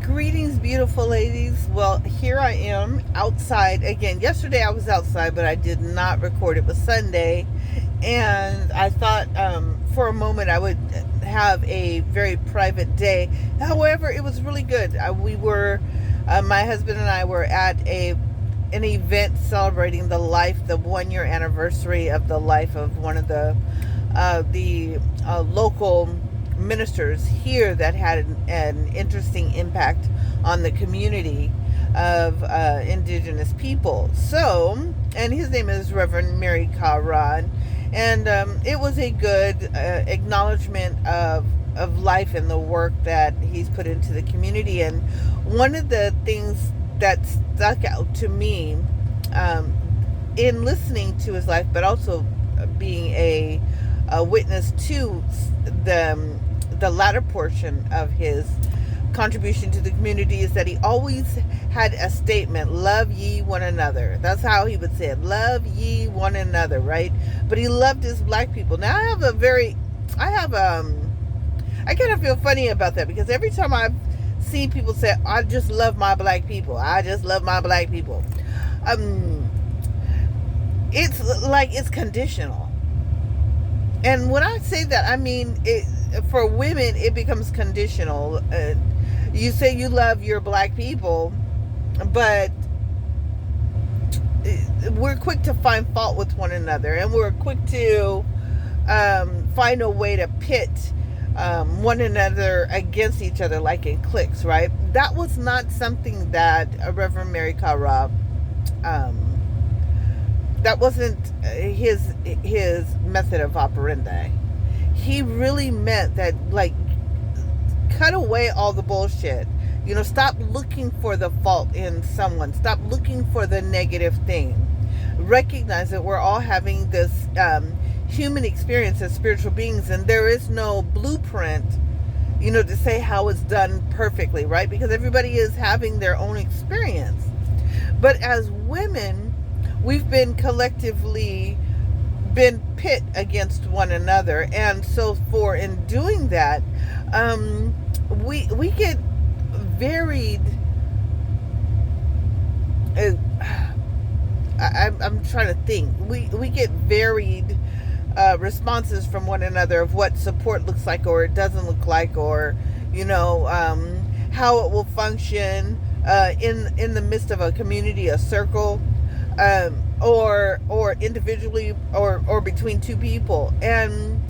Greetings, beautiful ladies. Well, here I am outside again. Yesterday I was outside, but I did not record. It was Sunday, and I thought for a moment I would have a very private day. However, it was really good. My husband and I were at an event celebrating the 1 year anniversary of the life of one of the local ministers here that had an interesting impact on the community of Indigenous people. So, and his name is Reverend Mary Karan, and it was a good acknowledgement of life and the work that he's put into the community. And one of the things that stuck out to me in listening to his life, but also being a witness to the latter portion of his contribution to the community, is that he always had a statement: love ye one another. That's how he would say it: love ye one another, right? But he loved his black people. Now I kind of feel funny about that, because every time I've seen people say, I just love my black people, I just love my black people, it's like it's conditional. And when I say that, I mean, for women, it becomes conditional. You say you love your black people, but we're quick to find fault with one another, and we're quick to find a way to pit one another against each other, like in cliques, right? That was not something that Reverend Mary Kara, that wasn't his method of operandi. He really meant that, like, cut away all the bullshit. Stop looking for the fault in someone. Stop looking for the negative thing. Recognize that we're all having this human experience as spiritual beings, and there is no blueprint, to say how it's done perfectly, right? Because everybody is having their own experience. But as women, we've been collectively pit against one another, and so in doing that, we get varied. I'm trying to think. We get varied responses from one another of what support looks like, or it doesn't look like, or how it will function in the midst of a community, a circle, or individually, or between two people. And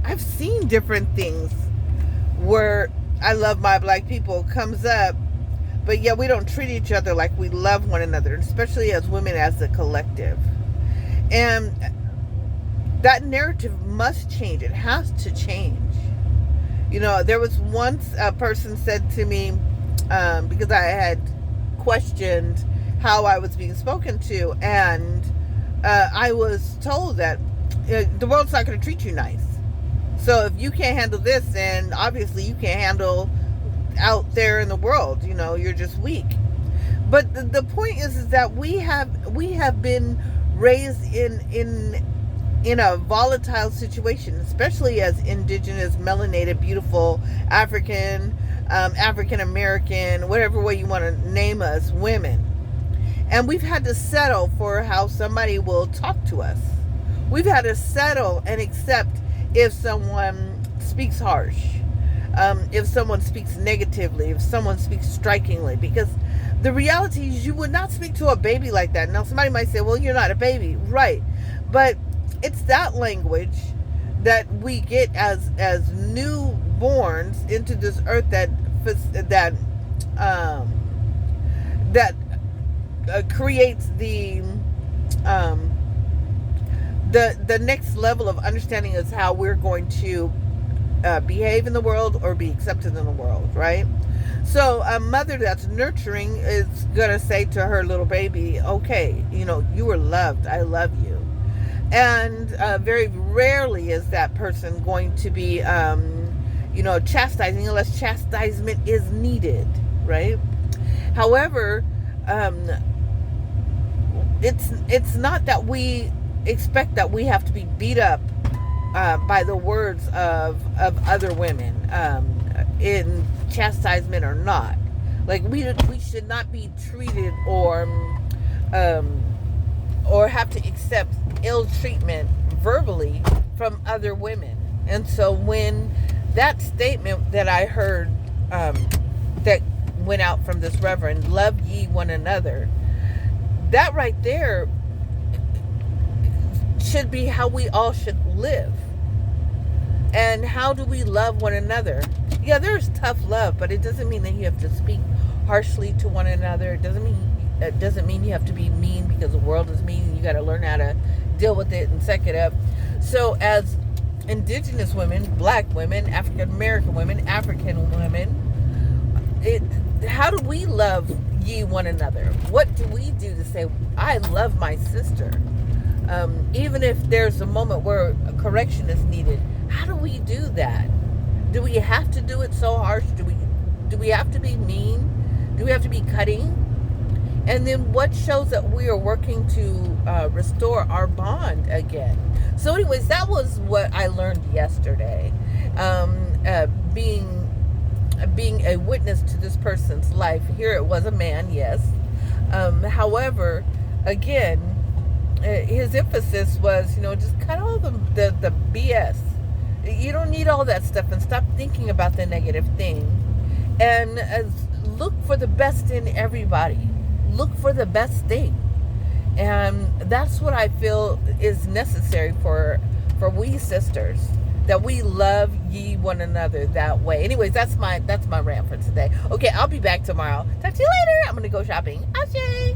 I've seen different things where I love my black people comes up, but yet we don't treat each other like we love one another, especially as women, as a collective. And that narrative must change. It has to change. There was once a person said to me, because I had questioned how I was being spoken to, and I was told that the world's not going to treat you nice. So if you can't handle this, then obviously you can't handle out there in the world. You're just weak. But the point is that we have been raised in a volatile situation, especially as Indigenous, melanated, beautiful African American, whatever way you want to name us, women. And we've had to settle for how somebody will talk to us. We've had to settle and accept if someone speaks harsh, if someone speaks negatively, if someone speaks strikingly, because the reality is you would not speak to a baby like that. Now, somebody might say, well, you're not a baby. Right. But it's that language that we get as newborns into this earth that creates the next level of understanding is how we're going to behave in the world or be accepted in the world, right? So a mother that's nurturing is gonna say to her little baby, okay, you were loved, I love you. And very rarely is that person going to be chastising, unless chastisement is needed, right? However, it's not that we expect that we have to be beat up by the words of other women in chastisement or not. Like we should not be treated or have to accept ill treatment verbally from other women. And so when that statement that I heard that went out from this reverend, love ye one another, that right there should be how we all should live. And how do we love one another? Yeah, there's tough love, but it doesn't mean that you have to speak harshly to one another. It doesn't mean you have to be mean because the world is mean. You got to learn how to deal with it and suck it up. So as Indigenous women, Black women, African American women, African women, how do we love ye one another? What do we do to say, I love my sister? Even if there's a moment where a correction is needed, how do we do that? Do we have to do it so harsh? Do we have to be mean? Do we have to be cutting? And then what shows that we are working to restore our bond again? So anyways, that was what I learned yesterday. Being a witness to this person's life. Here it was a man, yes. However, again, his emphasis was, just cut all the BS. You don't need all that stuff, and stop thinking about the negative thing. And look for the best in everybody. Look for the best thing. And that's what I feel is necessary for we sisters, that we love ye one another that way. Anyways, that's my rant for today. Okay, I'll be back tomorrow. Talk to you later. I'm going to go shopping. Ashe.